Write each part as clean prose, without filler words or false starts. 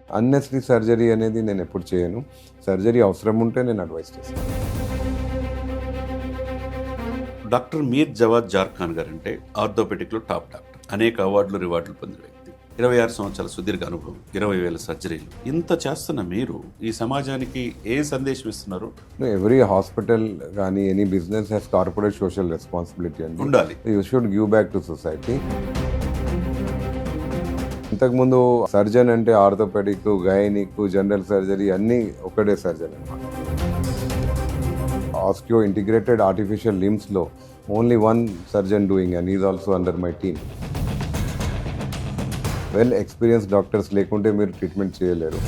Unnecessary surgery అనేది నేను ఎప్పుడు చేయను. సర్జరీ అవసరం ఉంటే నేను అడ్వైస్ చేస్తాను. డాక్టర్ మీర్ జవాద్ జార్ఖాన్ గారు అంటే ఆర్థోపెడిక్లో టాప్ డాక్టర్, అనేక అవార్డులు రివార్డులు పొందిన వ్యక్తి, 26 సంవత్సరాల సుదీర్ఘ అనుభవం, 20,000 సర్జరీలు. ఇంత చేస్తున్న మీరు ఈ సమాజానికి ఏ సందేశం ఇస్తున్నారు? ఎవ్రీ హాస్పిటల్ కానీ any business has corporate social responsibility అండి. ఉండాలి. You should give back to society. ఇంతకుముందు సర్జన్ అంటే ఆర్థోపెడిక్, గైనిక్, జనరల్ సర్జరీ అన్నీ ఒకటే సర్జన్ అనమాట. ఆస్టియో ఇంటిగ్రేటెడ్ ఆర్టిఫిషియల్ లిమ్స్లో only one surgeon doing and is also under my team. Well experienced doctors లేకుంటే మీరు ట్రీట్మెంట్ చేయలేరు.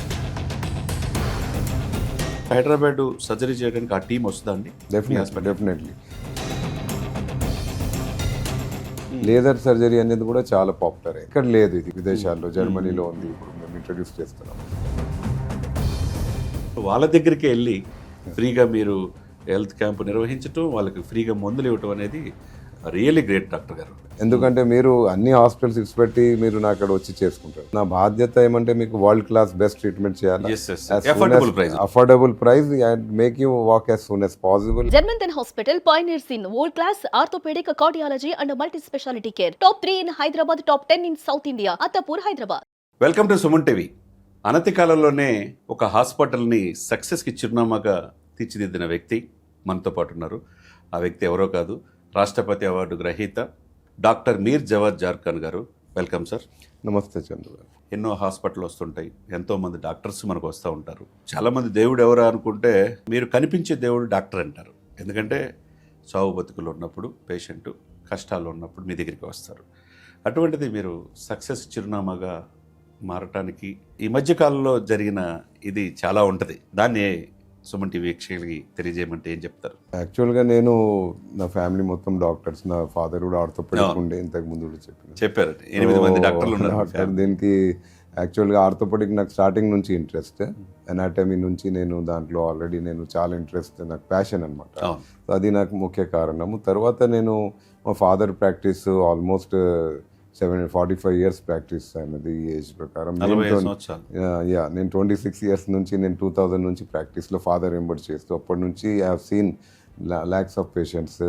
హైదరాబాద్ సర్జరీ చేయడానికి ఆ టీం వస్తుందా అండి? డెఫినెట్లీ. లేజర్ సర్జరీ అనేది కూడా చాలా పాపులర్. ఇక్కడ లేదు, ఇది విదేశాల్లో, జర్మనీలో ఉంది. ఇప్పుడు మేము ఇంట్రడ్యూస్ చేస్తున్నాం. వాళ్ళ దగ్గరికి వెళ్ళి ఫ్రీగా మీరు హెల్త్ క్యాంప్ నిర్వహించడం, వాళ్ళకి ఫ్రీగా మందులు ఇవ్వటం అనేది రియల్లీ గ్రేట్ డాక్టర్ గారు. ఎందుకంటే మీరు అన్ని హాస్పిటల్స్ ఇచ్చిపెట్టి మీరు నా అక్కడ వచ్చి చేసుకుంటారు. నా బాధ్యత ఏమంటే మీకు వరల్డ్ క్లాస్ బెస్ట్ ట్రీట్మెంట్ చేయాలి, affordable price and make you walk as soon as possible. Germanton Hospital pioneers in world class orthopedic, cardiology and multi specialty care. Top 3 in Hyderabad, top 10 in South India. Attapur, Hyderabad. Welcome to Suman TV. అనతి కాలంలోనే ఒక హాస్పిటల్ని సక్సెస్కి చిరునామాగా తీర్చిదిద్దిన వ్యక్తి మనతో పాటు ఉన్నారు. ఆ వ్యక్తి ఎవరో కాదు, రాష్ట్రపతి అవార్డు గ్రహీత డాక్టర్ మీర్ జవాద్ జార్ఖాన్ గారు. Welcome sir. నమస్తే చంద్ర గారు. ఎన్నో హాస్పిటల్ వస్తుంటాయి, ఎంతోమంది డాక్టర్స్ మనకు వస్తూ ఉంటారు. చాలామంది దేవుడు ఎవరు అనుకుంటే మీరు కనిపించే దేవుడు డాక్టర్ అంటారు. ఎందుకంటే చావు బతుకులు ఉన్నప్పుడు, పేషెంట్ కష్టాల్లో ఉన్నప్పుడు మీ దగ్గరికి వస్తారు. అటువంటిది మీరు సక్సెస్ చిరునామాగా మారటానికి ఈ మధ్యకాలంలో జరిగిన ఇది చాలా ఉంటుంది. దాన్ని సుమన్ టీవీ వీక్షకులకి తెలియజేయమంటే ఏం చెప్తారు? యాక్చువల్గా నేను, నా ఫ్యామిలీ మొత్తం డాక్టర్స్. నా ఫాదర్ కూడా ఆర్థోపెడిక్ ఉండే, ఇంతకు ముందు కూడా చెప్పారు. 8 మంది డాక్టర్లు ఉన్నారు. దీనికి యాక్చువల్గా ఆర్థోపెడిక్ నాకు స్టార్టింగ్ నుంచి ఇంట్రెస్ట్. అనాటమీ నుంచి నేను దాంట్లో ఆల్రెడీ నేను చాలా ఇంట్రెస్ట్, నాకు ప్యాషన్ అనమాట. అది నాకు ముఖ్య కారణము. తర్వాత నేను మా father practice almost 45 years practice అయినది ఈ ఏజ్ ప్రకారం. నేను 26 ఇయర్స్ నుంచి, నేను 2000 నుంచి ప్రాక్టీస్లో ఫాదర్ వెంబడి చేస్తూ, అప్పటి నుంచి I have seen lakhs of patients.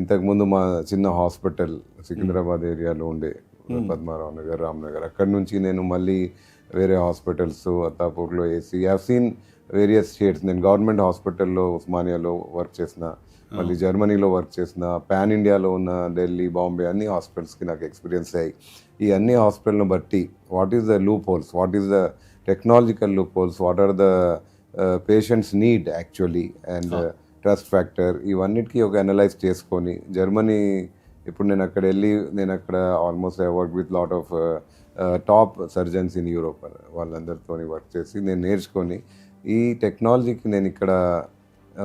ఇంతకుముందు మా చిన్న హాస్పిటల్ సికింద్రాబాద్ ఏరియాలో ఉండే, పద్మారావు నగర్, రామ్నగర్, అక్కడి నుంచి నేను మళ్ళీ వేరే హాస్పిటల్స్ అత్తాపూర్లో వేసి I have seen various states. నేను గవర్నమెంట్ హాస్పిటల్లో ఉస్మానియాలో వర్క్ చేసిన, మళ్ళీ జర్మనీలో వర్క్ చేసిన, పాన్ ఇండియాలో ఉన్న ఢిల్లీ, బాంబే అన్ని హాస్పిటల్స్కి నాకు ఎక్స్పీరియన్స్ అయ్యి, ఈ అన్ని హాస్పిటల్ని బట్టి what is the loopholes, what is the technological loopholes, what are the patients need actually and trust factor, ఇవన్నిటికీ ఒక అనలైజ్ చేసుకొని జర్మనీ, ఇప్పుడు నేను అక్కడ వెళ్ళి, నేను అక్కడ almost I work with lot of top surgeons in Europe, వాళ్ళందరితో వర్క్ చేసి నేను నేర్చుకొని ఈ టెక్నాలజీకి నేను ఇక్కడ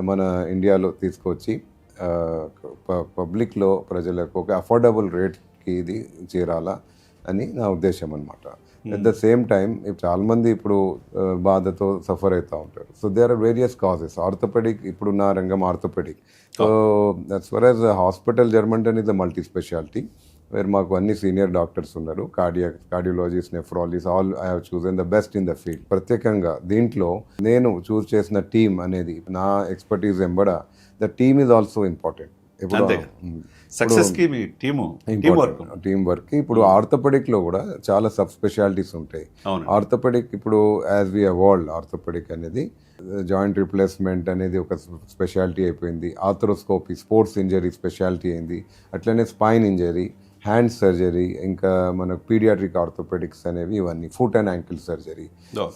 మన ఇండియాలో తీసుకొచ్చి పబ్లిక్లో ప్రజలకు ఒక అఫోర్డబుల్ రేట్కి ఇది చేరాలా అని నా ఉద్దేశం అనమాట. అట్ ద సేమ్ టైం చాలామంది ఇప్పుడు బాధతో సఫర్ అవుతూ ఉంటారు. So there are various causes. Orthopaedic, ఇప్పుడు నా రంగం orthopaedic. So that's for as hospital Germanten is the multi speciality where మాకు అన్ని సీనియర్ డాక్టర్స్ ఉన్నారు. Cardiologist, nephrologist, all I have chosen the best in the field. ప్రత్యేకంగా దీంట్లో నేను choose చేసిన టీమ్ అనేది, నా ఎక్స్పర్టీస్ వెంబడ the team is also important. Team work. ఇప్పుడు ఆర్థోపెడిక్ లో కూడా చాలా సబ్ స్పెషాలిటీస్ ఉంటాయి. ఆర్థోపెడిక్ ఇప్పుడు యాజ్ వి ఎవాల్వ్డ్, ఆర్థోపెడిక్ అనేది జాయింట్ రిప్లేస్మెంట్ అనేది ఒక స్పెషాలిటీ అయిపోయింది. ఆర్థ్రోస్కోపీ, స్పోర్ట్స్ ఇంజరీ స్పెషాలిటీ అయింది. అట్లనే స్పైన్ ఇంజరీ, హ్యాండ్ సర్జరీ, ఇంకా మనకు పీడియాట్రిక్ ఆర్థోపెడిక్స్ అనేవి, ఇవన్నీ foot and ankle surgery.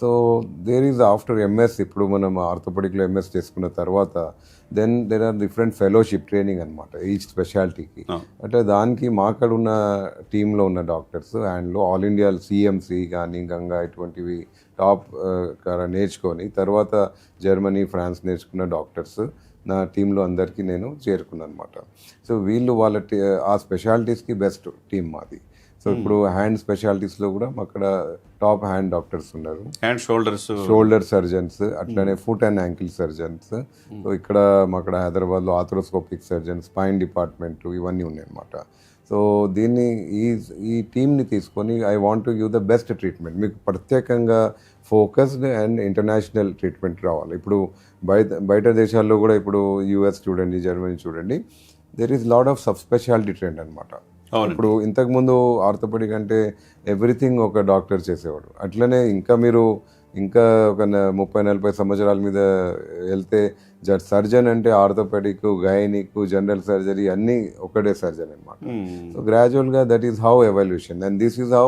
So there is after MS, ఇప్పుడు మనం ఆర్థోపెడిక్లో ఎంఎస్ చేసుకున్న తర్వాత then there are different fellowship training అనమాట ఈచ్ స్పెషాలిటీకి. అంటే దానికి మాక్కడ ఉన్న టీంలో ఉన్న డాక్టర్స్ అండ్లో ఆల్ ఇండియా సిఎంసి కానీ గంగా ఇటువంటివి టాప్ నేర్చుకొని తర్వాత జర్మనీ, ఫ్రాన్స్ నేర్చుకున్న డాక్టర్స్ నా టీంలో అందరికీ నేను చేరుకున్నాను అనమాట. సో వీళ్ళు వాళ్ళ ఆ స్పెషాలిటీస్కి బెస్ట్ టీం మాది. సో ఇప్పుడు హ్యాండ్ స్పెషాలిటీస్లో కూడా అక్కడ టాప్ హ్యాండ్ డాక్టర్స్ ఉన్నారు, హ్యాండ్ షోల్డర్ సర్జన్స్, అట్లనే foot and ankle surgeons. So ఇక్కడ హైదరాబాద్లో ఆర్థ్రోస్కోపిక్ సర్జన్, స్పైన్ డిపార్ట్మెంట్, ఇవన్నీ ఉన్నాయి అనమాట. సో దీన్ని ఈ టీమ్ని తీసుకొని I want to give the best treatment. మీకు ప్రత్యేకంగా ఫోకస్డ్ అండ్ ఇంటర్నేషనల్ ట్రీట్మెంట్ రావాలి. ఇప్పుడు బయట దేశాల్లో కూడా ఇప్పుడు యూఎస్ చూడండి, జర్మనీ చూడండి, there is lot of sub speciality trend అనమాట. ఇప్పుడు ఇంతకుముందు ఆర్థోపెడిక్ అంటే ఎవ్రీథింగ్ ఒక డాక్టర్ చేసేవాడు. అట్లనే ఇంకా ఒక 30-40 సంవత్సరాల మీద వెళ్తే సర్జన్ అంటే ఆర్థోపెడిక్, గైనిక్, జనరల్ సర్జరీ అన్నీ ఒకటే సర్జన్ అనమాట. సో గ్రాడ్యువల్గా that is how evolution and this is how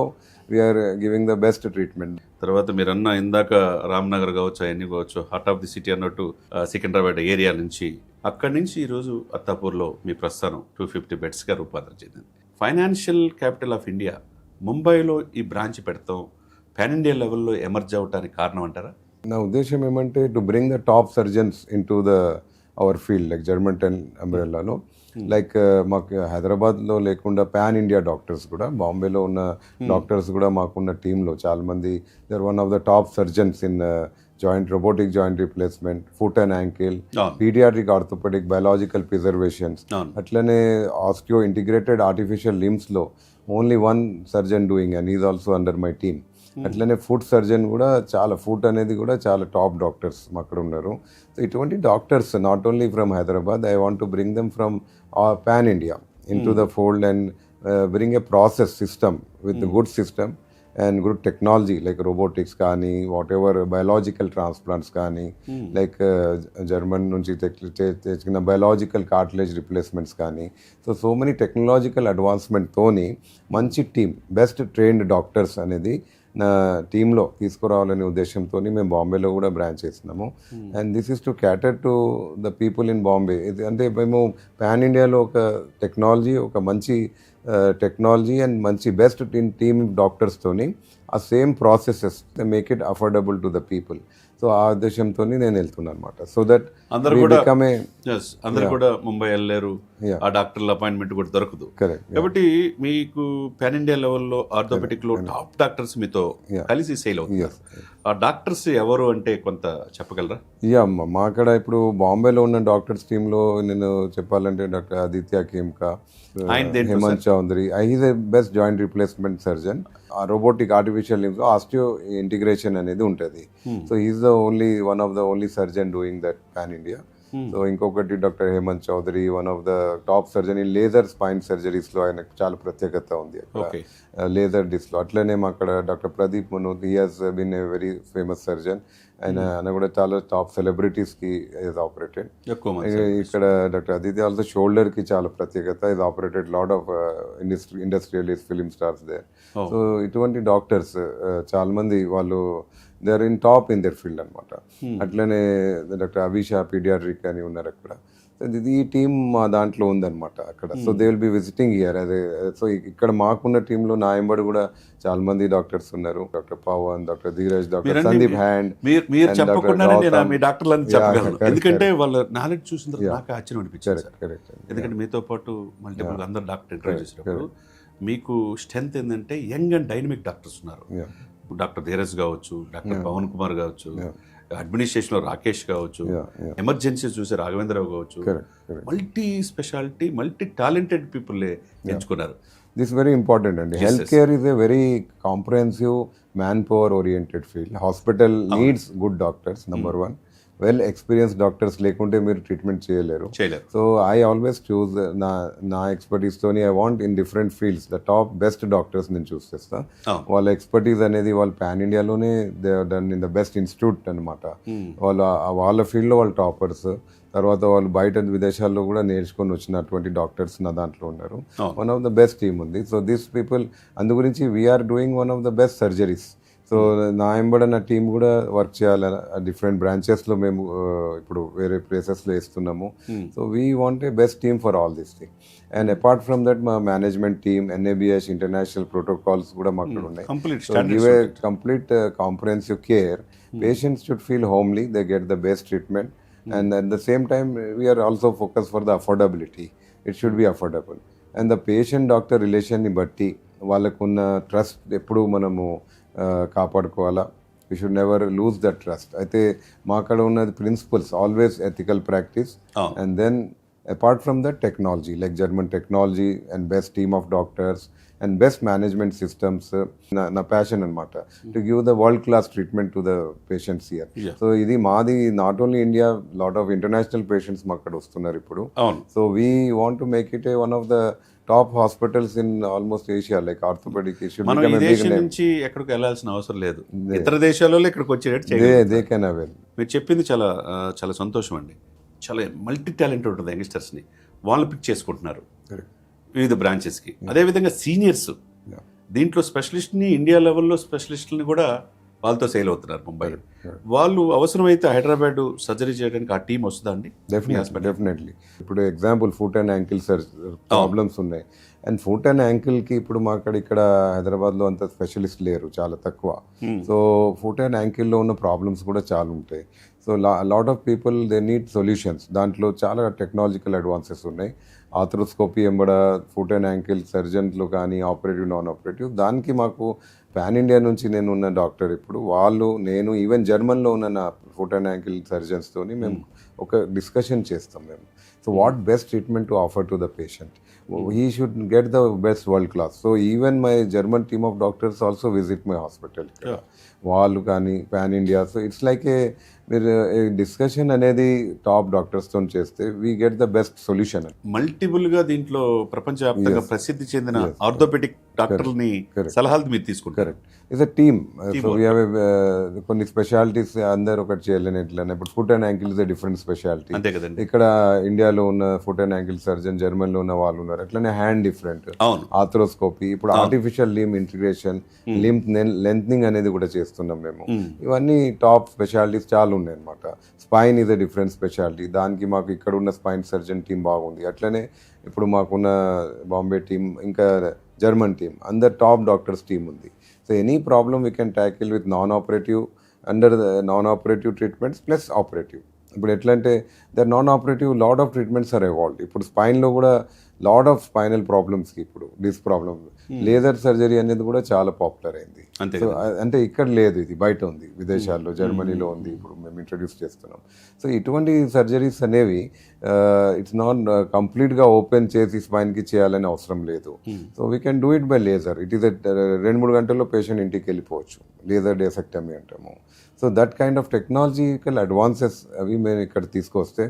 we are giving the best treatment. తర్వాత మీరు ఇందాక రామ్నగర్ కావచ్చు, అవన్నీ కావచ్చు, హార్ట్ ఆఫ్ ది సిటీ అన్నట్టు సికింద్రాబాద్ ఏరియా నుంచి, అక్కడి నుంచి ఈరోజు అత్తాపూర్లో మీ ప్రస్థానం 250 బెడ్స్గా రూపాంతరం చెందింది. ఫైనాన్షియల్ క్యాపిటల్ ఆఫ్ ఇండియా ముంబైలో ఈ బ్రాంచ్ పెడతాం పాన్ ఇండియా లెవెల్లో ఎమర్జ్ అవడానికి కారణం అంటారా? నా ఉద్దేశం ఏమంటే to bring the top surgeons into our field like German అంబ్రెల్లాలో. లైక్ మాకు హైదరాబాద్లో లేకుండా పాన్ ఇండియా డాక్టర్స్ కూడా, బాంబేలో ఉన్న డాక్టర్స్ కూడా మాకున్న టీంలో చాలామంది there one of the top surgeons in robotic joint replacement, foot and ankle, paediatric orthopaedic, biological preservations, అట్లనే ఆస్టియో ఇంటిగ్రేటెడ్ ఆర్టిఫిషియల్ లిమ్స్లో only one surgeon doing and is also under my team. అట్లనే foot surgeon కూడా foot అనేది కూడా చాలా top doctors అక్కడ ఉన్నారు. So ఇటువంటి doctors not only from Hyderabad, I want to bring them from pan India into the fold and bring a process system with good system and good technology like robotics కానీ, what ever biological transplants కానీ, like German నుంచి తెచ్చిన biological cartilage replacements కానీ. So many technological అడ్వాన్స్మెంట్తోని మంచి team, best trained doctors అనేది నా టీంలో తీసుకురావాలనే ఉద్దేశంతో మేము బాంబేలో కూడా బ్రాంచ్ చేస్తున్నాము. And this is to క్యాటర్ to the people in Bombay. అంటే మేము పాన్ ఇండియాలో ఒక మంచి టెక్నాలజీ అండ్ మంచి బెస్ట్ టీమ్ డాక్టర్స్తోని ఆ same processes make it affordable to the people. So ఆ ఉద్దేశంతో నేను వెళ్తున్నాను అనమాట. సో దట్ అందరూ కూడా ముంబై వెళ్ళలేరు, ఆ డాక్టర్ల అపాయింట్మెంట్ కూడా దొరకదు. కాబట్టి మీకు పాన్ ఇండియా లెవెల్లో ఆర్థోపెడిక్ లో టాప్ డాక్టర్స్ మీతో కలిసి సేల్ అవుతారు. ఆ డాక్టర్స్ ఎవరు అంటే కొంత చెప్పగలరా? మా అక్కడ ఇప్పుడు బాంబేలో ఉన్న డాక్టర్స్ టీంలో నేను చెప్పాలంటే doctor Aditya Kemka, Hemant Chaudhary, is a best joint replacement surgeon. Robotic artificial limbs osteo integration అనేది ఉంటుంది. So is the one of the only surgeon doing that pan India. So ఇంకొకటి doctor Hemant Chaudhary, one of the top surgeon in laser spine సర్జరీస్లో ఆయనకు చాలా ప్రత్యేకత ఉంది అక్కడ, laser డిస్లో. అట్లనే అక్కడ doctor Pradeep Manoj, he has been a very famous surgeon. ఆయన కూడా చాలా టాప్ సెలబ్రిటీస్కి ఈజ్ ఆపరేటెడ్. ఇక్కడ డాక్టర్ ఆదిత్య ఆల్సో షోల్డర్కి చాలా ప్రత్యేకత, is operated lot of industrialist, film stars there. So ఇటువంటి డాక్టర్స్ చాలా మంది వాళ్ళు they are in top in their field అనమాట. అట్లనే డాక్టర్ అభిషా పీడియాట్రిక్ అని ఉన్నారు అక్కడ. ఈ టీమ్ మా దాంట్లో ఉందన్నమాట అక్కడ. So they will be visiting here. So ఇక్కడ మాకున్న టీంలో నా ఎంబడి కూడా చాలా మంది డాక్టర్స్ ఉన్నారు. Doctor Pavan, doctor Dheeraj, doctor Sandeep and. మీరు చెప్పకుండా మీ డాక్టర్లని చెప్పగలను, ఎందుకంటే వాళ్ళ నాలెడ్జ్ చూసిన తర్వాత నాకు ఆశ్చర్యం అనిపించారు. ఎందుకంటే మీతో పాటు మల్టిపుల్ అందరు డాక్టర్ ఇంటర్వ్యూ చేసినప్పుడు మీకు స్ట్రెంత్ ఏంటంటే యంగ్ అండ్ డైనమిక్ డాక్టర్స్ ఉన్నారు. డాక్టర్ ధీరజ్ కావచ్చు, డాక్టర్ పవన్ కుమార్ కావచ్చు, అడ్మినిస్ట్రేషన్ లో రాకేష్ కావచ్చు, ఎమర్జెన్సీ చూసే రాఘవేంద్రరావు కావచ్చు, multi specialty, multi talented people ఎంచుకున్నారు. దిస్ వెరీ ఇంపార్టెంట్ అండి. Health care is a very comprehensive man power oriented field. Hospital needs good doctors, number one. Well experienced doctors లేకుంటే మీరు ట్రీట్మెంట్ చేయలేరు. సో ఐ ఆల్వేస్ చూస్ నా ఎక్స్పర్టీస్తోని I want in different fields the top best doctors నేను choose చేస్తాను. వాళ్ళ expertise అనేది వాళ్ళు పాన్ ఇండియాలోనే they done in the best institute అనమాట. వాళ్ళ ఫీల్డ్లో వాళ్ళు టాపర్స్. తర్వాత వాళ్ళు బయట విదేశాల్లో కూడా నేర్చుకొని వచ్చినటువంటి డాక్టర్స్ నా దాంట్లో ఉన్నారు. One of the best team ఉంది. సో దిస్ పీపుల్ అందు గురించి we are doing one of the best surgeries. So నా ఎంబడ నా టీం కూడా వర్క్ చేయాలి. డిఫరెంట్ బ్రాంచెస్లో మేము ఇప్పుడు వేరే ప్లేసెస్లో వేస్తున్నాము. So we want a best team for all this thing. And apart from that మా మేనేజ్మెంట్ టీమ్, ఎన్ఏబిఎస్ ఇంటర్నేషనల్ ప్రోటోకాల్స్ కూడా మాకు ఉన్నాయి. So give a complete comprehensive care. Patients should feel homely, they get the best treatment. And at the same time, we are also focused for the affordability. It should be affordable. And the patient-doctor relation ni batti, వాళ్ళకున్న trust ఎప్పుడు మనము కాపాడుకోవాలా. We should never lose that trust. అయితే మా అక్కడ ఉన్నది principles always ethical practice and then apart from the technology, like German technology and best team of doctors and best management systems, na passion anamata, to give the world class treatment to the patients here. Yeah. So ఇది మాది not only India, lot of international patients మా అక్కడ వస్తున్నారు ఇప్పుడు. అవును. So we want to make it one of the top hospitals in almost Asia, like orthopedic. It should మనం become ఈ a big దేశం name. నుంచి ఎక్కడికి వెళ్ళాల్సిన అవసరం లేదు, ఇతర దేశాలలో ఇక్కడికి వచ్చేటట్టు చేయగలుగుతారు. They can avail. మీరు చెప్పింది చాలా చాలా సంతోషం అండి. చాలా మల్టీ టాలెంట్ ఉంటుంది యంగ్స్టర్స్ని, వాళ్ళు పిక్ చేసుకుంటున్నారు Correct. వివిధ బ్రాంచెస్కి. అదేవిధంగా సీనియర్స్ Yeah. దీంట్లో స్పెషలిస్ట్ని, ఇండియా లెవెల్లో స్పెషలిస్టులని కూడా వాళ్ళతో సేల్ అవుతున్నారు ముంబై. వాళ్ళు అవసరమైతే హైదరాబాద్ సర్జరీ చేయడానికి ఆ టీం వస్తుందా అండి? డెఫినెట్లీ. ఇప్పుడు example foot and ankle problems ఉన్నాయి, అండ్ ఫుట్ అండ్ యాంకిల్కి ఇప్పుడు మా ఇక్కడ హైదరాబాద్లో అంత స్పెషలిస్ట్ లేరు, చాలా తక్కువ. సో ఫుట్ అండ్ యాంకిల్లో ఉన్న ప్రాబ్లమ్స్ కూడా చాలా ఉంటాయి. So lot of people they need solutions. దాంట్లో చాలా టెక్నాలజికల్ అడ్వాన్సెస్ ఉన్నాయి. ఆర్థ్రోస్కోపీ ఎంబడ ఫుట్ అండ్ యాంకిల్ సర్జన్లు కానీ ఆపరేటివ్ నాన్ ఆపరేటివ్, దానికి మాకు పాన్ ఇండియా నుంచి నేను ఉన్న డాక్టర్ ఇప్పుడు నేను ఈవెన్ జర్మన్లో ఉన్న నా ఫుట్ అండ్ యాంకిల్ సర్జన్స్తోని మేము ఒక డిస్కషన్ చేస్తాం మేము. So what best treatment to offer to the patient, he should get the best world class. So even my German team of doctors also visit my hospital, వాళ్ళు కానీ pan India. So it's like మీరు discussion అనేది top డాక్టర్స్తో చేస్తే we get the best solution. మల్టిపుల్గా దీంట్లో ప్రపంచవ్యాప్తంగా ప్రసిద్ధి చెందిన ఆర్థోపెడిక్ డాక్టర్ని సలహాలు మీరు తీసుకుంటారు. Correct. It's a team. So we have కొన్ని స్పెషాలిటీస్ అందరు ఒకటి చేయలేని ఎట్లనే. ఇప్పుడు foot and ankle is a different speciality. అంతే కదండి. ఇక్కడ ఇండియాలో ఉన్న ఫుట్ అండ్ యాంకిల్ సర్జన్, జర్మన్లో ఉన్న వాళ్ళు ఉన్నారు. అట్లనే హ్యాండ్ డిఫరెంట్, ఆర్థ్రోస్కోపీ, ఇప్పుడు ఆర్టిఫిషియల్ లిమ్ ఇంటిగ్రేషన్, లిమ్ లెంత్నింగ్ అనేది కూడా చేస్తున్నాం మేము. ఇవన్నీ టాప్ స్పెషాలిటీస్ చాలా ఉన్నాయి అనమాట. Spine is a different speciality, దానికి మాకు ఇక్కడ ఉన్న స్పైన్ సర్జన్ టీం బాగుంది. అట్లనే ఇప్పుడు మాకున్న బాంబే టీం, ఇంకా జర్మన్ టీం, అందరు టాప్ డాక్టర్స్ టీం ఉంది. So any problem we can tackle with non operative, under the non operative treatments plus operative. ఇప్పుడు ఎట్లా అంటే the non operative lot of treatments are evolved. ఇప్పుడు స్పైన్లో కూడా లాట్ ఆఫ్ స్పైనల్ ప్రాబ్లమ్స్కి ఇప్పుడు disc problem, laser surgery అనేది కూడా చాలా పాపులర్ అయింది. సో అంటే ఇక్కడ లేదు, ఇది బయట ఉంది, విదేశాల్లో జర్మనీలో ఉంది, ఇప్పుడు మేము ఇంట్రడ్యూస్ చేస్తున్నాం. సో ఇటువంటి సర్జరీస్ అనేవి ఇట్స్ నాట్ కంప్లీట్గా ఓపెన్ చేసి స్పైన్కి చేయాలని అవసరం లేదు. So we can do it by laser. It is 2-3 గంటల్లో పేషెంట్ ఇంటికి వెళ్ళిపోవచ్చు, లేజర్ డెసెక్టమీ అంటాము. So that kind of technological advances అవి మేము ఇక్కడ తీసుకొస్తే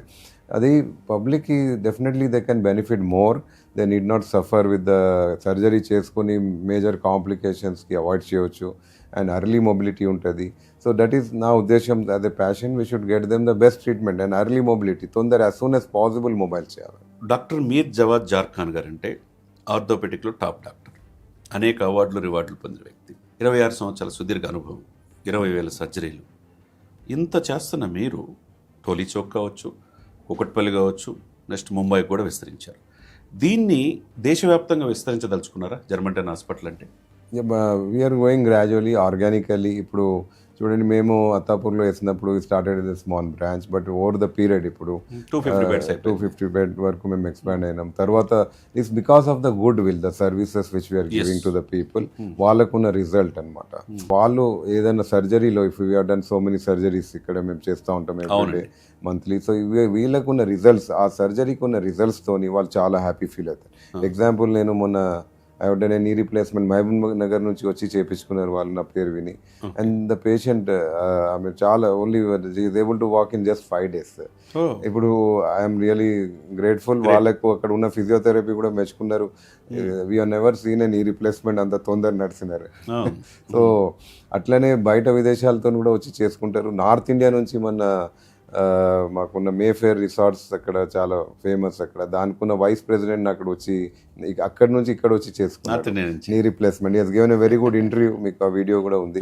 అది పబ్లిక్కి definitely they can benefit more. They need not suffer with the surgery చేసుకొని మేజర్ కాంప్లికేషన్స్కి అవాయిడ్ చేయవచ్చు, అండ్ అర్లీ మొబిలిటీ ఉంటుంది. సో దట్ ఈస్ నా ఉద్దేశం. అదే passion, we should get them the best treatment and early mobility తొందర as soon as possible mobile చేయాలి. Doctor మీర్ జవాద్ జార్ఖాన్ గారు అంటే ఆర్థోపెడిక్లో టాప్ డాక్టర్, అనేక అవార్డులు రివార్డులు పొందిన వ్యక్తి, 26 సంవత్సరాల సుదీర్ఘ అనుభవం, 20,000 సర్జరీలు. ఇంత చేస్తున్న మీరు టోలీ చౌక్ కావచ్చు, కుకట్పల్లి కావచ్చు, నెక్స్ట్ ముంబై కూడా విస్తరించారు. దీన్ని దేశవ్యాప్తంగా విస్తరించదలుచుకున్నారా జర్మంటన్ హాస్పిటల్ అంటే? We're going gradually, organically. ఇప్పుడు చూడండి, మేము అత్తాపూర్లో వేసినప్పుడు started is small branch, but over the period ఇప్పుడు 250 బెడ్ వరకు మేము ఎక్స్పాండ్ అయినాం. తర్వాత it's because of the good will, the services which we're giving to the people. వాళ్ళకున్న రిజల్ట్ అనమాట. వాళ్ళు ఏదైనా సర్జరీలో, if you have done so many surgeries, ఇక్కడ మేము చేస్తూ ఉంటాం ఎవ్రీడే మంత్లీ. సో వీళ్ళకున్న రిజల్ట్స్, ఆ సర్జరీకి ఉన్న రిజల్ట్స్తోని వాళ్ళు చాలా హ్యాపీ ఫీల్ అవుతారు. ఎగ్జాంపుల్, నేను మొన్న I knee replacement Mahabub Nagar నుంచి వచ్చి చేయించుకున్నారు వాళ్ళు, నా పేరు విని. అండ్ ద పేషెంట్ ఆమె చాలా only is able to walk in just 5 days. ఇప్పుడు ఐఎమ్ రియలీ గ్రేట్ఫుల్. వాళ్ళకు అక్కడ ఉన్న ఫిజియోథెరపీ కూడా మెచ్చుకున్నారు. We are never seen a knee replacement అంత తొందర నడిచినారు. సో అట్లనే బయట విదేశాలతో కూడా వచ్చి చేసుకుంటారు. నార్త్ ఇండియా నుంచి మన మాకున్న మేఫేర్ రిసార్ట్స్ అక్కడ చాలా ఫేమస్. అక్కడ దానికున్న వైస్ ప్రెసిడెంట్ అక్కడ వచ్చి, అక్కడ నుంచి ఇక్కడ వచ్చి చేసుకున్నారు knee replacement. He has given a very good interview, మీకు ఆ వీడియో కూడా ఉంది.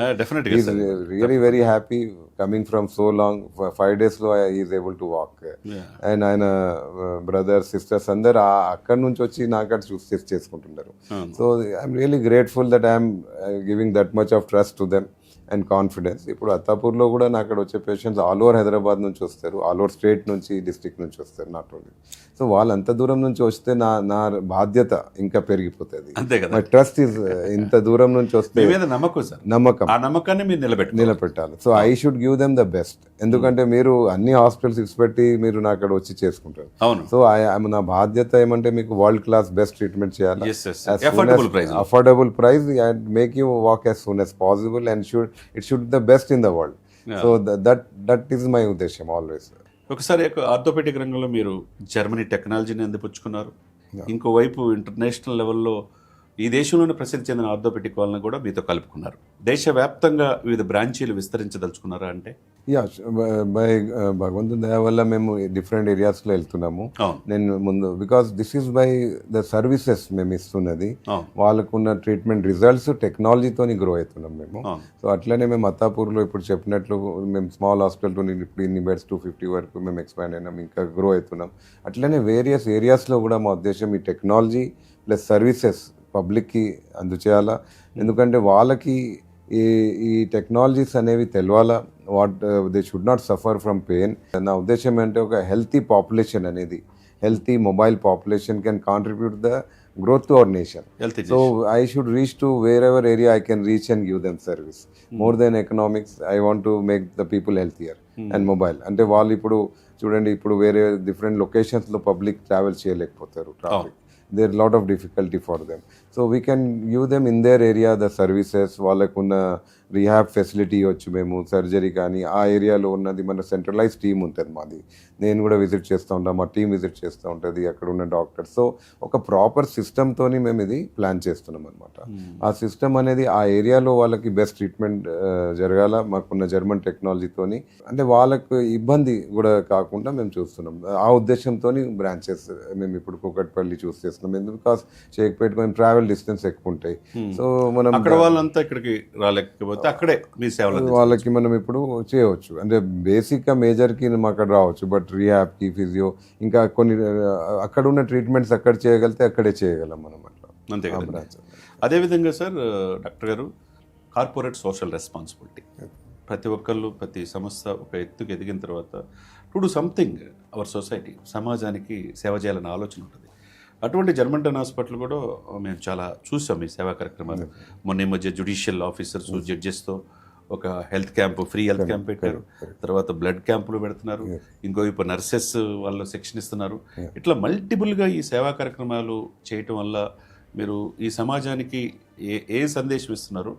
Is really very happy coming from so long. 5 days లో is able to walk. And ఆయన బ్రదర్స్, సిస్టర్స్ అందరు అక్కడ నుంచి వచ్చి నాకు చూసి చేసుకుంటున్నారు. So I'm really grateful that I'm giving that much of trust to them. And confidence. ఇప్పుడు అత్తాపూర్లో కూడా నా అక్కడ వచ్చే పేషెంట్స్ ఆల్ ఓవర్ హైదరాబాద్ నుంచి వస్తారు, ఆల్ ఓవర్ స్టేట్ నుంచి, డిస్ట్రిక్ట్ నుంచి వస్తారు నాట్ ఓన్లీ. సో వాళ్ళు అంత దూరం నుంచి వస్తే నా బాధ్యత ఇంకా పెరిగిపోతుంది. అంతే కదా. మై ట్రస్ట్ ఈజ్ ఇంత దూరం నుంచి వస్తే మీ మీద నమ్మకం సార్, నమ్మకం, ఆ నమ్మకాన్ని మీరు నిలబెట్టాలి. So I should give them the best. ఎందుకంటే మీరు అన్ని హాస్పిటల్స్ ఇచ్చిపెట్టి మీరు నా అక్కడ వచ్చి చేసుకుంటారు. అవును. సో నా బాధ్యత ఏమంటే మీకు వరల్డ్ క్లాస్ బెస్ట్ ట్రీట్మెంట్ చేయాలి, Yes, yes, yes. Affordable price. affordable price, and make you walk as soon as possible, and it should the best in the world. Yeah. So that is my ఉద్దేశం always. ఒకసారి orthopaedic రంగంలో మీరు Germany టెక్నాలజీని అందిపుచ్చుకున్నారు, ఇంకోవైపు international లెవెల్లో ఈ దేశంలోనే ప్రసిద్ధి చెందిన ఆర్థోపెడిక్ వాళ్ళని కూడా మీతో కలుపుకున్నారు. దేశవ్యాప్తంగా వివిధ బ్రాంచీలు విస్తరించదలుచుకున్నారా అంటే? యా, బై భగవంతుని దయ వల్ల మేము డిఫరెంట్ ఏరియాస్లో వెళ్తున్నాము. అవును. నేను ముందు because this is by the services మేము ఇస్తున్నది, అవును. వాళ్ళకున్న ట్రీట్మెంట్ రిజల్ట్స్ టెక్నాలజీతోని గ్రో అవుతున్నాం మేము. అవును. సో అట్లనే మేము అత్తాపూర్లో ఇప్పుడు చెప్పినట్లు మేము స్మాల్ హాస్పిటల్తో ఇప్పుడు ఇన్ని బెడ్స్ 250 వరకు మేము ఎక్స్పాండ్ అయినాం, ఇంకా గ్రో అవుతున్నాం. అట్లనే వేరియస్ ఏరియాస్లో కూడా మా ఉద్దేశం ఈ టెక్నాలజీ ప్లస్ సర్వీసెస్ పబ్లిక్కి అందుచేయాలా. ఎందుకంటే వాళ్ళకి ఈ టెక్నాలజీస్ అనేవి తెలవాలా, they should not suffer from pain. నా ఉద్దేశం ఏంటంటే ఒక హెల్తీ పాపులేషన్ అనేది, healthy mobile population can contribute the growth to our nation. So I should reach to wherever area I can reach and give them service. More than economics, I want to make the people healthier and mobile. అంటే వాళ్ళు ఇప్పుడు చూడండి, ఇప్పుడు వేరే different లొకేషన్స్లో public travel చేయలేకపోతారు, traffic, there are lot of difficulty for them. So we can give them in their area the services. వాళ్ళకున్న rehab facility వచ్చి మేము సర్జరీ కానీ ఆ ఏరియాలో ఉన్నది మన సెంట్రలైజ్ టీమ్ ఉంటుంది మాది. నేను కూడా విజిట్ చేస్తూ ఉంటాను, మా టీం విజిట్ చేస్తూ ఉంటుంది, అక్కడ ఉన్న డాక్టర్స్. సో ఒక ప్రాపర్ సిస్టమ్తోని మేము ఇది ప్లాన్ చేస్తున్నాం అనమాట. ఆ సిస్టమ్ అనేది ఆ ఏరియాలో వాళ్ళకి బెస్ట్ ట్రీట్మెంట్ జరగాల మాకున్న జర్మన్ టెక్నాలజీతోని. అంటే వాళ్ళకు ఇబ్బంది కూడా కాకుండా మేము చూస్తున్నాం. ఆ ఉద్దేశంతో బ్రాంచెస్ మేము ఇప్పుడు కూకట్పల్లి చూస్ చేస్తున్నాం. ఎందుకు బికాస్ షేక్పేట మేము ట్రావెల్ డిస్టెన్స్ ఎక్కువ ఉంటాయి. సో మనం అక్కడ వాళ్ళంతా ఇక్కడికి రాలేకపోతే అక్కడే మీ సేవలు వాళ్ళకి మనం ఇప్పుడు చేయవచ్చు. అంటే బేసిక్గా మేజర్కి మేము అక్కడ రావచ్చు, బట్ రీహాబ్కి, ఫిజియో, ఇంకా కొన్ని అక్కడ ఉన్న ట్రీట్మెంట్స్ అక్కడ చేయగలిగితే అక్కడే చేయగలం మనం అట్లా. అంతే కదా. అదేవిధంగా సార్, డాక్టర్ గారు, కార్పొరేట్ సోషల్ రెస్పాన్సిబిలిటీ, ప్రతి ఒక్కళ్ళు ప్రతి సంస్థ ఒక ఎత్తుకు ఎదిగిన తర్వాత to do something our society, సమాజానికి సేవ చేయాలన్న ఆలోచన ఉంటుంది. అటువంటి జర్మంటన్ హాస్పిటల్ కూడా మేము చాలా చూసాం ఈ సేవా కార్యక్రమాలు. మొన్న ఈ మధ్య జ్యుడిషియల్ ఆఫీసర్స్, జడ్జెస్తో ఒక health camp, free health camp పెట్టారు. తర్వాత బ్లడ్ క్యాంపులు పెడుతున్నారు, ఇంకోవైపు నర్సెస్ వాళ్ళు శిక్షణ ఇస్తున్నారు. ఇట్లా మల్టిపుల్గా ఈ సేవా కార్యక్రమాలు చేయటం వల్ల మీరు ఈ సమాజానికి ఏ సందేశం ఇస్తున్నారు?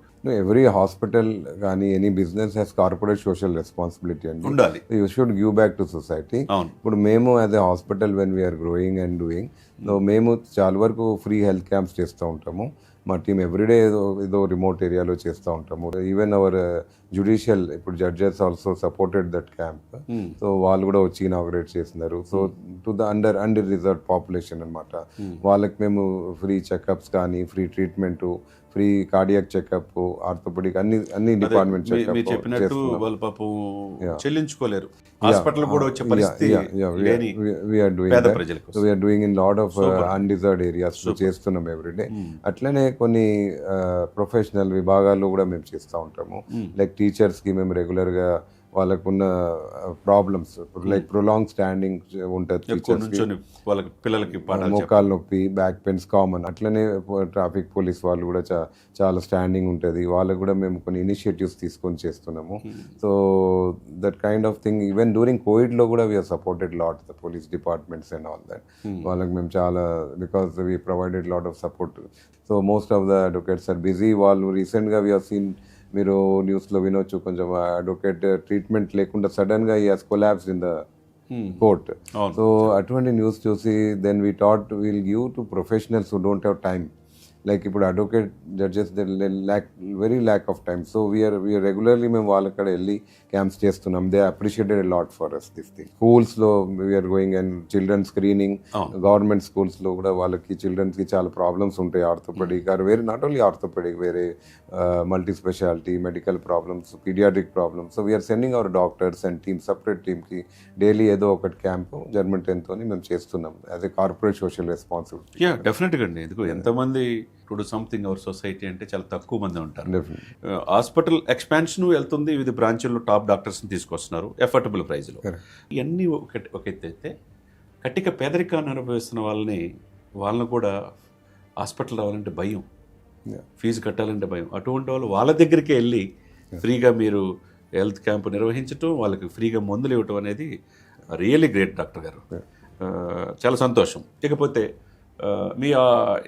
ఎవ్రీ హాస్పిటల్ కానీ any business has corporate social responsibility అండి, ఉండాలి. You should give back to society. ఇప్పుడు మేము as a hospital when we're growing and doing, మేము చాలా వరకు ఫ్రీ హెల్త్ క్యాంప్స్ చేస్తూ ఉంటాము. మా టీం ఎవ్రీడే ఏదో రిమోట్ ఏరియాలో చేస్తూ ఉంటాము. ఈవెన్ అవర్ జ్యుడిషియల్ ఇప్పుడు judges also supported that camp. So వాళ్ళు కూడా వచ్చి ఇనాగ్రేట్ చేస్తున్నారు. So to the under reserve population అనమాట. వాళ్ళకి మేము ఫ్రీ చెకప్స్ కానీ, free treatment, free cardiac checkup, orthopedic, అన్ని డిపార్ట్మెంట్ చెకప్ చెప్పినట్టు వాళ్ళు పాపం చెల్లించుకోలేరు, హాస్పిటల్ కూడా వచ్చే పరిస్థితి లేని పేద ప్రజలకు. So we're doing in lot of undeserved areas చేస్తున్నాం ఎవ్రీడే. అట్లనే కొన్ని ప్రొఫెషనల్ విభాగాల్లో కూడా మేము చేస్తూ ఉంటాము. లైక్ టీచర్స్కి మేము రెగ్యులర్గా వాళ్ళకున్న ప్రాబ్లమ్స్ లైక్ ప్రొలాంగ్ స్టాండింగ్ ఉంటుంది, వాళ్ళకి పిల్లలకి మోకాలు నొప్పి, బ్యాక్ పెయిన్స్ కామన్. అట్లనే ట్రాఫిక్ పోలీస్ వాళ్ళు కూడా చాలా స్టాండింగ్ ఉంటుంది, వాళ్ళకు కూడా మేము కొన్ని ఇనిషియేటివ్స్ తీసుకొని చేస్తున్నాము. So that kind of thing even during కోవిడ్లో కూడా we're supported lot the police departments and all that. వాళ్ళకి మేము చాలా because we provided lot of support. So most of the advocates are busy. వాళ్ళు రీసెంట్గా వీ హావ్ సీన్, మీరు న్యూస్లో వినొచ్చు, కొంచెం అడ్వకేట్ ట్రీట్మెంట్ లేకుండా సడన్గా ఈ has collapsed in the court. So అటువంటి న్యూస్ చూసి then we thought will give to professionals who don't have time. Like ఇప్పుడు advocate judges very lack of time. So we're regularly మేము వాళ్ళక్కడ వెళ్ళి క్యాంప్స్ చేస్తున్నాం. They appreciated a lot for us this thing. స్కూల్స్లో we're going and children screening, government స్కూల్స్లో కూడా వాళ్ళకి చిల్డ్రన్స్కి చాలా ప్రాబ్లమ్స్ ఉంటాయి, ఆర్థోపెడిక్ ఆర్ వేరే, నాట్ ఓన్లీ ఆర్థోపెడిక్, వేరే multi speciality, medical problems, pediatric problems. So we're sending our doctors and team, separate టీమ్కి డైలీ ఏదో ఒకటి క్యాంపు జర్మన్ 10తో మేము చేస్తున్నాం as a corporate social responsibility. డెఫినెట్గా అండి. ఎందుకు ఎంతమంది to do something our society అంటే చాలా తక్కువ మంది ఉంటారు. Definitely. హాస్పిటల్ ఎక్స్పాన్షన్ వెళ్తుంది, వివిధ బ్రాంచుల్లో టాప్ డాక్టర్స్ని తీసుకొస్తున్నారు ఎఫర్టబుల్ ప్రైస్లో. ఇవన్నీ ఒక ఎత్తు అయితే కట్టిక పేదరికాన్ని అనుభవిస్తున్న వాళ్ళని కూడా హాస్పిటల్ రావాలంటే భయం, ఫీజు కట్టాలంటే భయం. అటువంటి వాళ్ళు వాళ్ళ దగ్గరికి వెళ్ళి ఫ్రీగా మీరు హెల్త్ క్యాంప్ నిర్వహించటం, వాళ్ళకి ఫ్రీగా మందులు ఇవ్వటం అనేది రియల్లీ గ్రేట్ డాక్టర్ గారు. చాలా సంతోషం. ఇకపోతే మీ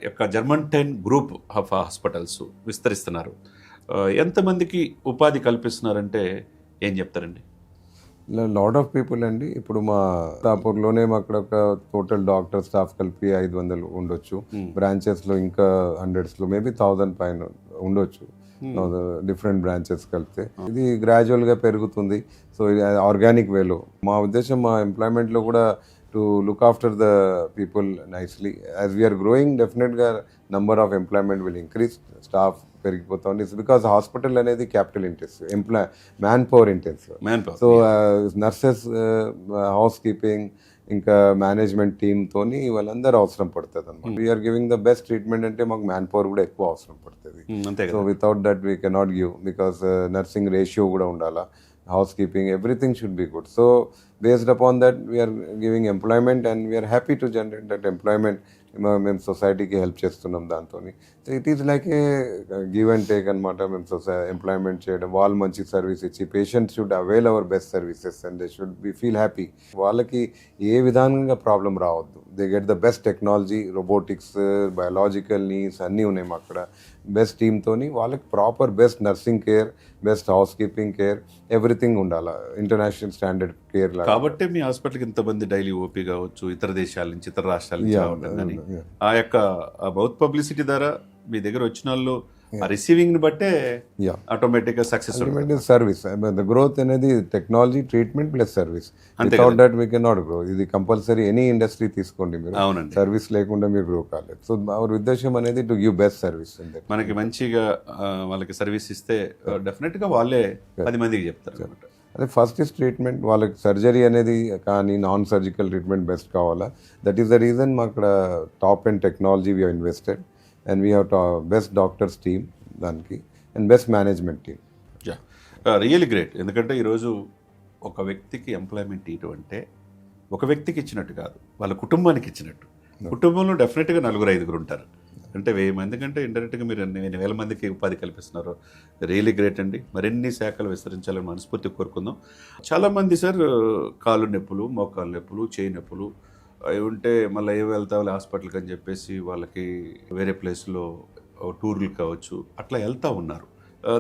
యొక్క జర్మంటైన్ గ్రూప్ ఆఫ్ హాస్పిటల్స్ విస్తరిస్తున్నారు. ఎంతమందికి ఉపాధి కల్పిస్తున్నారంటే ఏం చెప్తారండి? లాట్ ఆఫ్ పీపుల్ అండి. ఇప్పుడు మా తాపూర్లోనే అక్కడ ఒక టోటల్ డాక్టర్ స్టాఫ్ కలిపి 500 ఉండొచ్చు. బ్రాంచెస్లో ఇంకా హండ్రెడ్స్లో మేబీ 1000 పైన ఉండొచ్చు. డిఫరెంట్ బ్రాంచెస్ కలిపితే ఇది గ్రాడ్యువల్గా పెరుగుతుంది. సో ఆర్గానిక్ వేలో మా ఉద్దేశం మా ఎంప్లాయ్మెంట్లో కూడా to look after the people nicely. As we're growing డెఫినెట్గా number of employment will increase, staff పెరిగిపోతుంది. ఇట్స్ బికాస్ హాస్పిటల్ అనేది capital intensive, manpower intensive. So nurses, housekeeping, ఇంకా మేనేజ్మెంట్ టీమ్తోని వాళ్ళందరూ అవసరం పడుతుంది అనమాట. We're giving the best treatment అంటే మాకు మ్యాన్ పవర్ కూడా ఎక్కువ అవసరం పడుతుంది. So without that we cannot give, because nursing ratio కూడా ఉండాలా, housekeeping, everything should be good. So based upon that we are giving employment and we are happy to generate that employment. మేము సొసైటీకి help చేస్తున్నాం దాంతో. So it is like A give and take అనమాట. మేము employment చేయడం, వాళ్ళు మంచి service ఇచ్చి, patients should avail our best services and they should be feel happy. వాళ్ళకి ఏ విధంగా ప్రాబ్లం రావద్దు. They get the best technology, robotics, biological needs అన్నీ ఉన్నాయి మా అక్కడ. బెస్ట్ టీమ్తోని వాళ్ళకి proper best nursing care, best house keeping care, everything ఉండాలి, international standard care లాగా. కాబట్టి మీ హాస్పిటల్కి ఇంతమంది డైలీ ఓపీ కావచ్చు, ఇతర దేశాల నుంచి, ఇతర రాష్ట్రాల నుంచి రావడం కానీ ఆ యొక్క మౌత్ పబ్లిసిటీ ద్వారా మీ దగ్గర వచ్చిన వాళ్ళు ఆ రిసీవింగ్ ని బట్టే ఆటోమేటిక్గా సక్సెస్ సర్వీస్. ద గ్రోత్ అనేది technology, treatment plus service. Without that we can not grow. ఇది కంపల్సరీ ఎనీ ఇండస్ట్రీ తీసుకోండి మీరు, సర్వీస్ లేకుండా మీరు గ్రో కాలేదు. సో అవర్ ఉద్దేశం అనేది టు గివ్ బెస్ట్ సర్వీస్. మనకి మంచిగా వాళ్ళకి సర్వీస్ ఇస్తే డెఫినెట్ గా వాళ్ళే 10 మందికి చెప్తారు అనమాట. అదే ఫస్ట్ ఇస్ ట్రీట్మెంట్. వాళ్ళకి సర్జరీ అనేది కానీ నాన్ సర్జికల్ ట్రీట్మెంట్ బెస్ట్ కావాలా. దట్ ఈస్ ద రీజన్ మా అక్కడ top and technology we invested and we have best doctors team దానికి and best management team. Really great. ఎందుకంటే ఈరోజు ఒక వ్యక్తికి ఎంప్లాయ్మెంట్ ఇవ్వడం అంటే ఒక వ్యక్తికి ఇచ్చినట్టు కాదు, వాళ్ళ కుటుంబానికి ఇచ్చినట్టు. కుటుంబంలో డెఫినెట్గా 4-5 ఉంటారు, అంటే 1000 మంది కంటే ఇండైరెక్ట్గా మీరు 1000 మందికి ఉపాధి కల్పిస్తున్నారు. రియలీ గ్రేట్ అండి. మరిన్ని శాఖలు విస్తరించాలని మనస్ఫూర్తి కోరుకుందాం. చాలామంది సార్ కాళ్ళు నొప్పులు, మోకాలు నొప్పులు, చేయి నొప్పులు అవి ఉంటే మళ్ళీ ఏం వెళ్తావాలి హాస్పిటల్కి అని చెప్పేసి వాళ్ళకి వేరే ప్లేస్లో టూర్లు కావచ్చు అట్లా వెళ్తూ ఉన్నారు.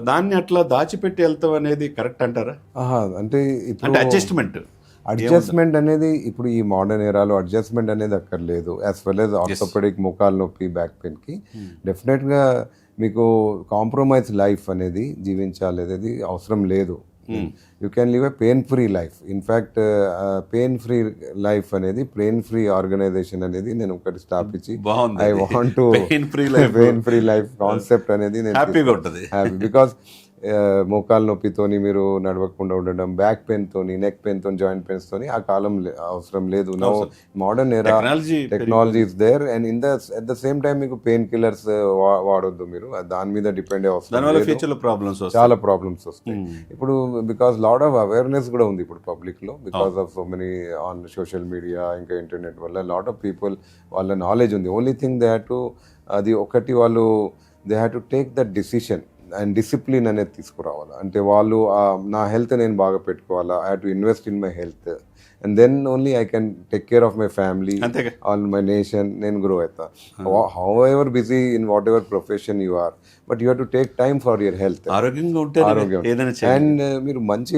దాన్ని అట్లా దాచిపెట్టి వెళ్తాం అనేది కరెక్ట్ అంటారా? అంటే అడ్జస్ట్మెంట్ అనేది ఇప్పుడు ఈ మోడర్న్ ఏరాలో అడ్జస్ట్మెంట్ అనేది అక్కర్లేదు. యాజ్ వెల్ యాజ్ ఆర్థోపెడిక్, మోకాలు నొప్పి, బ్యాక్ పెయిన్కి డెఫినెట్గా మీకు కాంప్రమైజ్ లైఫ్ అనేది జీవించాలి అనేది అవసరం లేదు. You can live a pain free life. In fact pain free life అనేది, పెయిన్ ఫ్రీ ఆర్గనైజేషన్ అనేది నేను ఒకటి స్థాపించి I want to pain free life concept అనేది నేను హ్యాపీగా ఉంటుంది. బికాస్ మోకాలు నొప్పితోని మీరు నడవకుండా ఉండడం, బ్యాక్ పెయిన్ తోని, నెక్ పెయిన్ తోని, జాయింట్ పెయిన్స్ తోని ఆ కాలం అవసరం లేదు. Now modern era technology is there and in the at the same time మీకు పెయిన్ కిల్లర్స్ వాడొద్దు. మీరు దాని మీద డిపెండ్ చాలా ప్రాబ్లమ్స్ వస్తాయి. ఇప్పుడు బికాస్ లాట్ ఆఫ్ అవేర్నెస్ కూడా ఉంది ఇప్పుడు పబ్లిక్ లో, because of so many on social media, ఇంకా ఇంటర్నెట్ వల్ల లాట్ ఆఫ్ పీపుల్ వాళ్ళ నాలెడ్జ్ ఉంది. Only thing they have to, అది ఒకటి వాళ్ళు they have to take that decision and discipline అనేది తీసుకురావాలి. అంటే వాళ్ళు నా హెల్త్ నేను బాగా పెట్టుకోవాలా, I have to invest in my health and then only I can take care of my family, all my nation, నేను గ్రో అవుతా. How ever busy in whatever profession you are, but you have to take time for your health. ఆరోగ్యం and మీరు మంచి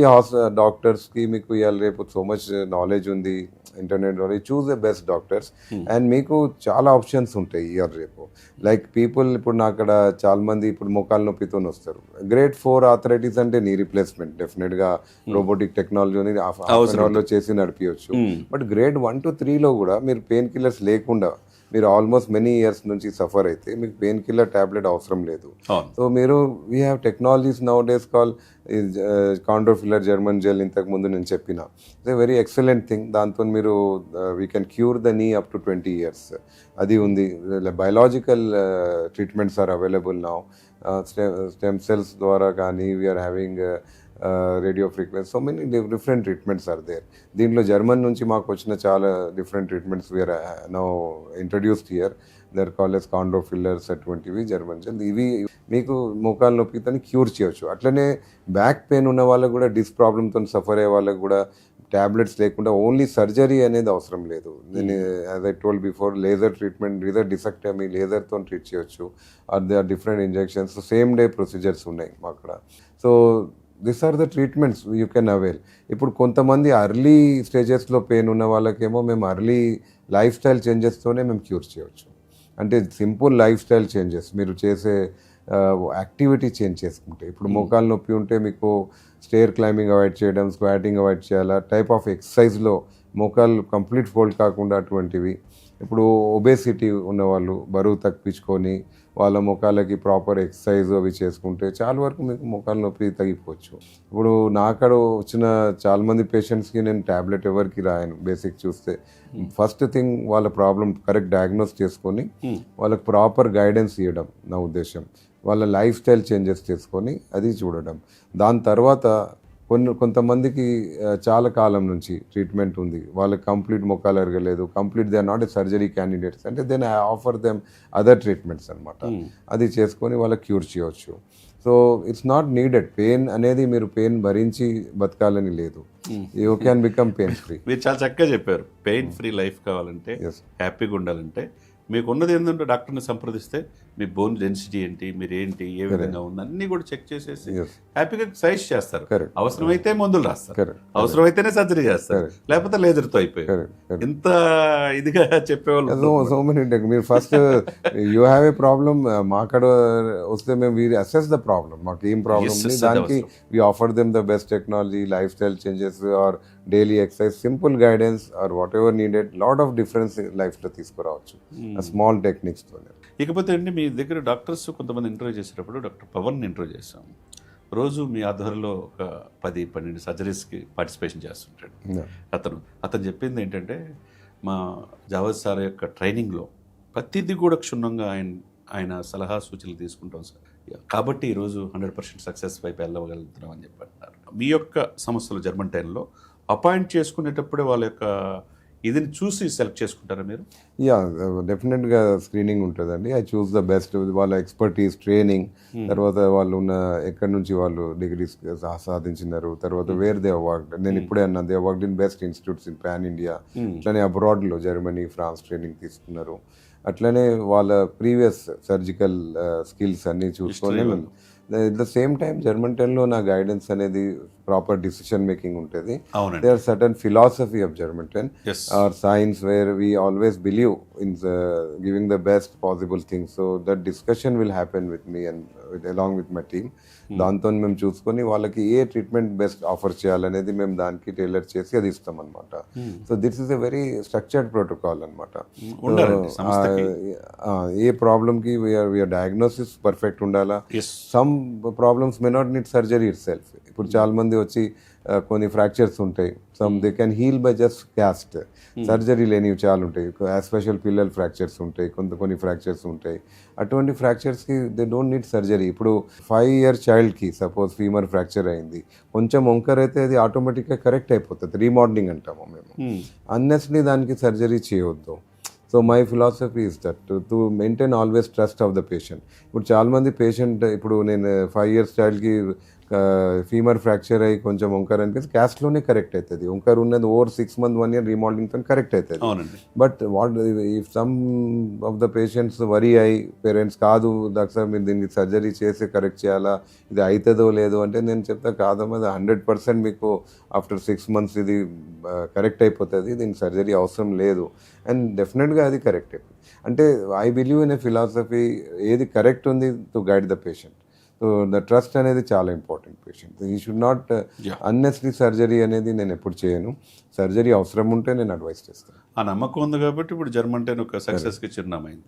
డాక్టర్స్కి మీకు ఇవాళ రేపు so much knowledge ఉంది, ఇంటర్నెట్ ద్వారా choose the best doctors and మీకు చాలా ఆప్షన్స్ ఉంటాయి ఇయర్ రేపు. లైక్ పీపుల్ ఇప్పుడు నా అక్కడ చాలా మంది ఇప్పుడు మోకాలు నొప్పితో వస్తారు. గ్రేడ్ 4 ఆర్థరైటిస్ అంటే నీ రీప్లేస్మెంట్ డెఫినెట్గా రోబోటిక్ టెక్నాలజీని హాఫ్ అన్ అవర్లో చేసి నడిపించవచ్చు. బట్ గ్రేడ్ 1 to 3లో కూడా మీరు పెయిన్ కిల్లర్స్ లేకుండా మీరు ఆల్మోస్ట్ మెనీ ఇయర్స్ నుంచి సఫర్ అయితే మీకు పెయిన్ కిల్లర్ టాబ్లెట్ అవసరం లేదు. అవును. సో మీరు we have technologies nowadays call chondrofiller German gel, ఇంతకు ముందు నేను చెప్పిన it's a very excellent thing. దాంతో మీరు we can cure the knee up to 20 years. అది ఉంది. Biological treatments are available now. Stem cells ద్వారా కానీ we're having radio frequency, so many different treatments are there. దీంట్లో జర్మన్ నుంచి మాకు వచ్చిన చాలా different treatments we're now introduced here. There call as కాండ్రోఫిల్లర్స్, అటువంటివి జర్మన్ జెల్. ఇవి మీకు మోకాలు నొప్పితో క్యూర్ చేయొచ్చు. అట్లనే బ్యాక్ పెయిన్ ఉన్న వాళ్ళకు కూడా, డిస్క్ ప్రాబ్లమ్తో సఫర్ అయ్యే వాళ్ళకు కూడా ట్యాబ్లెట్స్ లేకుండా ఓన్లీ సర్జరీ అనేది అవసరం లేదు. నేను as I told before, laser treatment, laser discectomy, లేజర్తో ట్రీట్ చేయొచ్చు. They are different injections, same day procedures ఉన్నాయి మా అక్కడ. So this are the treatments you can avail. ఇప్పుడు కొంతమంది అర్లీ స్టేజెస్లో పెయిన్ ఉన్న వాళ్ళకేమో మేము అర్లీ లైఫ్ స్టైల్ చేంజెస్తోనే మేము క్యూర్ చేయవచ్చు. అంటే సింపుల్ లైఫ్ స్టైల్ చేంజెస్, మీరు చేసే యాక్టివిటీ చేంజ్ చేసుకుంటే, ఇప్పుడు మోకాలు నొప్పి ఉంటే మీకు స్టేర్ క్లైంబింగ్ అవాయిడ్ చేయడం, స్క్వాటింగ్ అవాయిడ్ చేయాలా, టైప్ ఆఫ్ ఎక్సర్సైజ్లో మోకాలు కంప్లీట్ ఫోల్డ్ కాకుండా అటువంటివి. ఇప్పుడు ఒబేసిటీ ఉన్నవాళ్ళు బరువు తగ్గించుకొని వాళ్ళ మోకాళ్ళకి ప్రాపర్ ఎక్సర్సైజ్ అవి చేసుకుంటే చాలా వరకు మీకు మోకాలు నొప్పి తగ్గిపోవచ్చు. ఇప్పుడు నాకడ వచ్చిన చాలామంది పేషెంట్స్కి నేను ట్యాబ్లెట్ ఎవరికి రాయను. బేసిక్ చూస్తే ఫస్ట్ థింగ్ వాళ్ళ ప్రాబ్లం కరెక్ట్ డయాగ్నోస్ చేసుకొని వాళ్ళకి ప్రాపర్ గైడెన్స్ ఇవ్వడం నా ఉద్దేశం. వాళ్ళ లైఫ్ స్టైల్ చేంజెస్ చేసుకొని అది చూడడం. దాని తర్వాత కొంతమందికి చాలా కాలం నుంచి ట్రీట్మెంట్ ఉంది, వాళ్ళకి కంప్లీట్ మొక్కలు ఎరగలేదు, complete they are not a surgery candidates అంటే then I offer them other treatments అనమాట. అది చేసుకొని వాళ్ళకి క్యూర్ చేయవచ్చు. So it's not needed. Pain అనేది మీరు పెయిన్ భరించి బతకాలని లేదు. You can become pain free. మీరు చాలా చక్కగా చెప్పారు. పెయిన్ ఫ్రీ లైఫ్ కావాలంటే, హ్యాపీగా ఉండాలంటే మీకు ఉన్నది ఏంటంటే డాక్టర్ని సంప్రదిస్తే మీ బోన్ డెన్సిటీ ఏంటి, మీరు ఏంటి, ఏ విధంగా ఉంది అన్నీ కూడా చెక్ చేసేసి హ్యాపీగా సజెస్ట్ చేస్తారు. అవసరమైతే మందులు రాస్తారు, అవసరమైతేనే సర్జరీ చేస్తారు, లేకపోతే లేజర్తో అయిపోయారు. ఇంత ఇదిగా చెప్పేవాళ్ళు సో మెనీ. మీరు first you have a problem, మాకడ వస్తే మేము వీ అసెస్ ద ప్రాబ్లమ్, మాకు ఏం ప్రాబ్లమ్ ఉంది, దానికి we offer them the best technology, lifestyle changes or daily exercise, simple guidance or whatever needed. Lot of difference లైఫ్లో తీసుకురావచ్చు small టెక్నిక్స్తోనే. ఇకపోతే అండి, మీ దగ్గర డాక్టర్స్ కొంతమంది ఇంటర్వ్యూ చేసేటప్పుడు డాక్టర్ పవన్ ఇంటర్వ్యూ చేస్తాం. రోజు మీ ఆధ్వర్యంలో ఒక 10-12 సర్జరీస్కి పార్టిసిపేషన్ చేస్తుంటాడు. అతను చెప్పింది ఏంటంటే, మా జావేద్ సార్ యొక్క ట్రైనింగ్లో ప్రతిదీ కూడా క్షుణ్ణంగా ఆయన సలహా సూచనలు తీసుకుంటాం సార్, కాబట్టి ఈరోజు 100% సక్సెస్ వైపు వెళ్ళగలుగుతున్నాం అని చెప్పంటున్నారు. మీ యొక్క సంస్థలో జర్మన్ టైంలో అపాయింట్ చేసుకునేటప్పుడే వాళ్ళ యొక్క ఇదిని చూసి సెలెక్ట్ చేసుకుంటారా మీరు? యా, డెఫినెట్గా స్క్రీనింగ్ ఉంటుందండి. ఐ చూస్ ద బెస్ట్, వాళ్ళ ఎక్స్పర్టీస్, ట్రైనింగ్, తర్వాత వాళ్ళు ఉన్న ఎక్కడి నుంచి వాళ్ళు డిగ్రీస్ సాధించినారు, తర్వాత వేర్ దే వర్క్డ్. నేను ఇప్పుడే అన్నా, they worked in best institutes in pan India. అట్లనే అబ్రాడ్లో జర్మనీ, ఫ్రాన్స్ ట్రైనింగ్ తీసుకున్నారు. అట్లనే వాళ్ళ ప్రీవియస్ సర్జికల్ స్కిల్స్ అన్నీ చూసుకొని, at the same time German టెన్లో నా గైడెన్స్ అనేది ప్రాపర్ డిసిషన్ మేకింగ్ ఉంటుంది. They are certain philosophy of German ten or science where we always believe in giving the best possible things. So that discussion will happen with me and along with my team. దాంతో మేము చూసుకొని వాళ్ళకి ఏ treatment best offer చేయాలనేది మేము దానికి tailor చేసి అది ఇస్తాం అనమాట. So this is a very structured protocol అనమాట. ఏ ప్రాబ్లమ్కి వీఆర్ డయాగ్నోసిస్ పర్ఫెక్ట్ ఉండాలా. Some problems may not need surgery itself. ఇప్పుడు చాలా మంది వచ్చి కొన్ని ఫ్రాక్చర్స్ ఉంటాయి, some they can heal by just cast. Surgery లేనివి చాలా ఉంటాయి, ఎస్పెషల్ పిల్లల ఫ్రాక్చర్స్ ఉంటాయి, కొన్ని ఫ్రాక్చర్స్ ఉంటాయి. అటువంటి ఫ్రాక్చర్స్కి దే డోంట్ నీడ్ సర్జరీ. ఇప్పుడు 5 year చైల్డ్కి సపోజ్ ఫీమర్ ఫ్రాక్చర్ అయింది, కొంచెం వంకర్ అయితే అది ఆటోమేటిక్గా కరెక్ట్ అయిపోతుంది, రీమోడలింగ్ అంటాము మేము. అన్నెస్లీ దానికి సర్జరీ చేయవద్దు. So my philosophy is that to maintain always trust of the patient. ఇప్పుడు చాలామంది పేషెంట్, ఇప్పుడు నేను 5 years చైల్డ్కి ఫీమర్ ఫ్రాక్చర్ అయ్యి కొంచెం వంకర్ అనిపిస్తే క్యాస్ట్లోనే కరెక్ట్ అవుతుంది. వంకర్ ఉన్నది ఓవర్ 6 months 1 year రీమోడలింగ్తో కరెక్ట్ అవుతుంది. But what if some of the patients worry అయ్యి పేరెంట్స్, కాదు డాక్టర్ మీరు దీనికి సర్జరీ చేసి కరెక్ట్ చేయాలా, ఇది అవుతుందో లేదో అంటే నేను చెప్తా, కాదమ్మా, అది 100% మీకు ఆఫ్టర్ 6 months ఇది కరెక్ట్ అయిపోతుంది, దీనికి సర్జరీ అవసరం లేదు. అండ్ డెఫినెట్గా అది కరెక్ట్ అయిపోతుంది. అంటే I believe in a philosophy, ఏది కరెక్ట్ ఉంది to guide the patient. So the trust అనేది చాలా ఇంపార్టెంట్ పేషెంట్. ఈ షుడ్ నాట్ అన్నెసరీ సర్జరీ అనేది నేను ఎప్పుడు చేయను. సర్జరీ అవసరం ఉంటే నేను అడ్వైస్ చేస్తాను. ఆ నమ్మకం ఉంది కాబట్టి ఇప్పుడు జర్మన్ 10 ఒక సక్సెస్కి చిరునామైంది.